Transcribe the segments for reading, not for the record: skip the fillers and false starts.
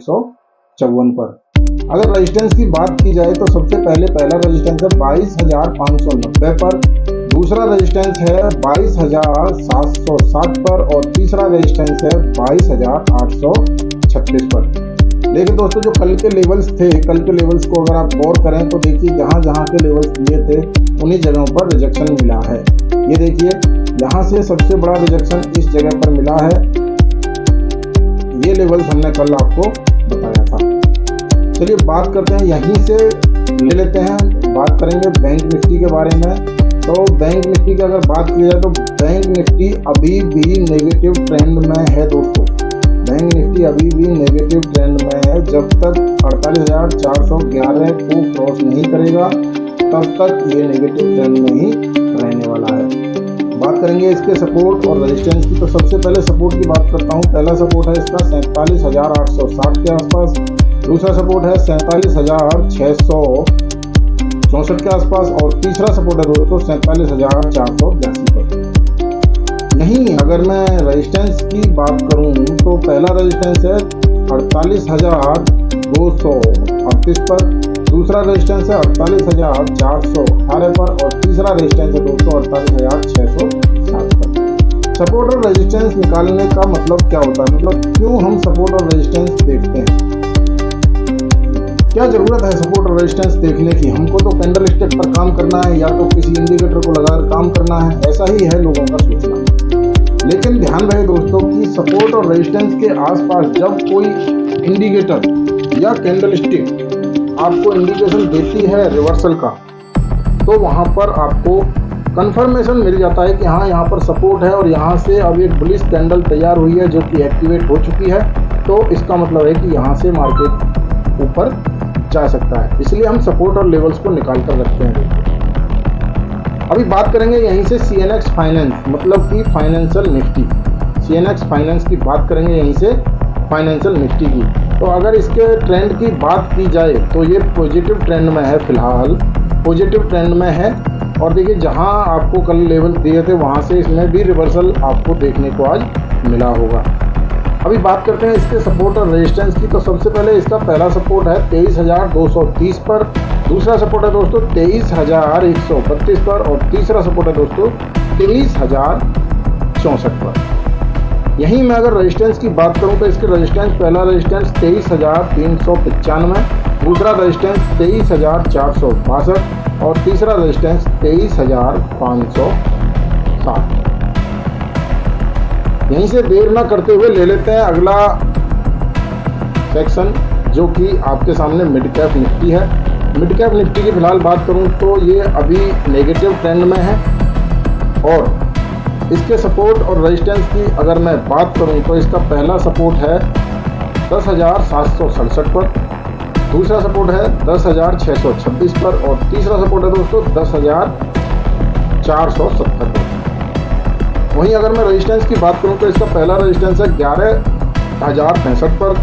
154 पर। अगर रेजिस्टेंस की बात की जाए तो सबसे पहले पहला रेजिस्टेंस है 22,590 पर, दूसरा रेजिस्टेंस है 22,760 पर और तीसरा रेजिस्टेंस है 22,836 पर। लेकिन दोस्तों जो कल के लेवल्स थे, कल के लेवल्स को अगर आप गौर करें तो देखिए जहां जहां के लेवल्स दिए थे उन्हीं जगहों पर रिजेक्शन मिला है। ये देखिए यहाँ से सबसे बड़ा रिजेक्शन इस जगह पर मिला है। ये लेवल्स हमने कल आपको बताया था। चलिए बात करते हैं, यहीं से ले लेते हैं, बात करेंगे बैंक निफ्टी के बारे में। तो बैंक निफ्टी की अगर बात की जाए तो बैंक निफ्टी अभी भी नेगेटिव ट्रेंड में है दोस्तों। बैंक निफ्टी अभी भी नेगेटिव ट्रेंड में है। जब तक 48,411 को क्रॉस नहीं करेगा तब तक ये नेगेटिव ट्रेंड में ही रहने वाला है। बात करेंगे इसके सपोर्ट और रेजिस्टेंस की। तो सबसे पहले सपोर्ट की बात करता हूँ। पहला सपोर्ट है इसका 47,860 के आसपास, दूसरा सपोर्ट है 47,664 के आसपास और तीसरा सपोर्ट है दोस्तों 47,482 पर। नहीं, अगर मैं रेजिस्टेंस की बात करूं तो पहला रेजिस्टेंस है 48,238 पर, दूसरा रेजिस्टेंस है 48,418 पर और तीसरा रेजिस्टेंस है दोस्तों 48,660 पर। सपोर्ट और रेजिस्टेंस निकालने का मतलब क्या होता है, मतलब क्यों हम सपोर्ट और रेजिस्टेंस देखते हैं, क्या जरूरत है सपोर्ट और रेजिस्टेंस देखने की। हमको तो कैंडल स्टिक पर काम करना है या तो किसी इंडिकेटर को लगाकर काम करना है, ऐसा ही है लोगों का सोचना। लेकिन ध्यान रहे दोस्तों कि सपोर्ट और रेजिस्टेंस के आसपास जब कोई इंडिकेटर या कैंडल स्टिक आपको इंडिकेशन देती है रिवर्सल का, तो वहां पर आपको कंफर्मेशन मिल जाता है कि हाँ यहाँ पर सपोर्ट है और यहाँ से अब एक बुलिश कैंडल तैयार हुई है जो कि एक्टिवेट हो चुकी है। तो इसका मतलब है कि यहाँ से मार्केट ऊपर जा सकता है, इसलिए हम सपोर्ट और लेवल्स को निकाल कर रखते हैं। अभी बात करेंगे यहीं से CNX फाइनेंस, मतलब कि फाइनेंशियल निफ्टी। CNX फाइनेंस की बात करेंगे यहीं से फाइनेंशियल निफ्टी की। तो अगर इसके ट्रेंड की बात की जाए तो ये पॉजिटिव ट्रेंड में है, फिलहाल पॉजिटिव ट्रेंड में है। और देखिए जहां आपको कल लेवल दिए थे वहां से इसमें भी रिवर्सल आपको देखने को आज मिला होगा। अभी बात करते हैं इसके सपोर्ट और रेजिस्टेंस की। तो सबसे पहले इसका पहला सपोर्ट है 23,230 पर, दूसरा सपोर्ट है दोस्तों 23,132 पर और तीसरा सपोर्ट है दोस्तों 23,064 पर। यहीं मैं अगर रेजिस्टेंस की बात करूं तो इसके रेजिस्टेंस, पहला रेजिस्टेंस 23,395, दूसरा रेजिस्टेंस 23,462 और तीसरा रेजिस्टेंस 23,560। यहीं से देर ना करते हुए ले लेते हैं अगला सेक्शन जो कि आपके सामने मिड कैप निफ्टी है। मिड कैप निफ्टी की फिलहाल बात करूं तो ये अभी नेगेटिव ट्रेंड में है और इसके सपोर्ट और रेजिस्टेंस की अगर मैं बात करूं तो इसका पहला सपोर्ट है 10,767 पर, दूसरा सपोर्ट है 10,626 पर और तीसरा सपोर्ट है दोस्तों 10,470 पर। वहीं अगर मैं रेजिस्टेंस की बात करूं तो इसका पहला रेजिस्टेंस है 11,065 पर,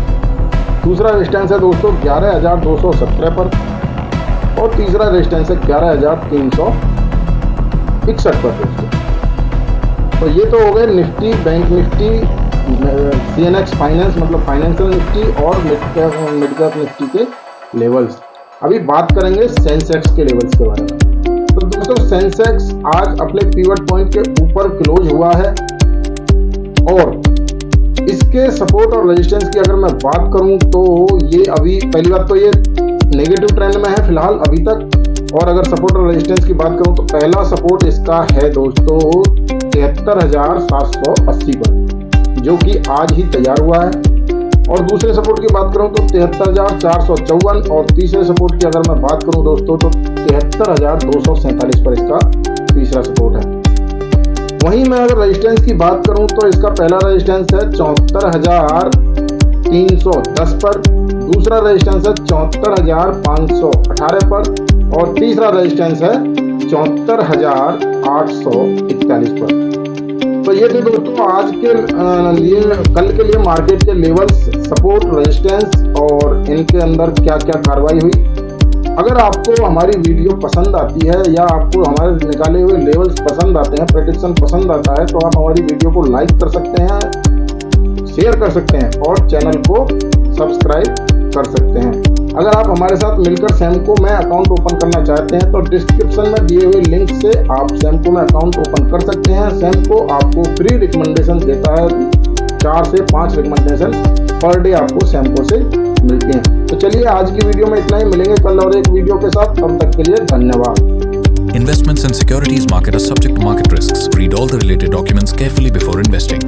दूसरा रेजिस्टेंस है दोस्तों 11,217 पर और तीसरा रेजिस्टेंस है 11,361 पर दोस्तों। तो ये तो हो गए Nifty, bank Nifty, CNX finance मतलब फाइनेंशियल निफ्टी और मिड कैप निफ्टी के लेवल्स। अभी बात करेंगे सेंसेक्स के लेवल्स के बारे में। तो दोस्तों सेंसेक्स आज अपने पिवट पॉइंट के ऊपर क्लोज हुआ है और इसके सपोर्ट और रेजिस्टेंस की अगर मैं बात करूं तो ये अभी पहली बात तो ये नेगेटिव ट्रेंड में है फिलहाल अभी तक। और अगर सपोर्ट और रेजिस्टेंस की बात करूं तो पहला सपोर्ट इसका है दोस्तों 73,780 पर जो कि आज ही तैयार हुआ है और दूसरे सपोर्ट की बात करूं तो 73,454 और तीसरे सपोर्ट की अगर मैं बात करूं दोस्तों तो 73,247 पर इसका तीसरा सपोर्ट है। वहीं मैं अगर रेजिस्टेंस की बात करूं तो इसका पहला रेजिस्टेंस है 74,310 पर, दूसरा रेजिस्टेंस है 74,518 पर और तीसरा रेजिस्टेंस है 74,841 पर। तो ये थे दोस्तों आज के लिए कल के लिए मार्केट के लेवल्स, सपोर्ट, रेजिस्टेंस और इनके अंदर क्या क्या कार्रवाई हुई। अगर आपको हमारी वीडियो पसंद आती है या आपको हमारे निकाले हुए लेवल्स पसंद आते हैं, प्रेडिक्शन पसंद आता है तो आप हमारी वीडियो को लाइक कर सकते हैं, शेयर कर सकते हैं और चैनल को सब्सक्राइब कर सकते हैं। अगर आप हमारे साथ मिलकर सैमको में अकाउंट ओपन करना चाहते हैं तो डिस्क्रिप्शन में दिए हुए लिंक से आप सैमको में अकाउंट ओपन कर सकते हैं। सैमको आपको फ्री रिकमेंडेशन देता है, 4 से 5 रिकमेंडेशन पर डे आपको सैमको से मिलते हैं। तो चलिए आज की वीडियो में इतना ही, मिलेंगे कल और एक वीडियो के साथ, तब तक के लिए धन्यवाद। Investments in securities market are subject to market risks. Read all the related documents carefully before investing.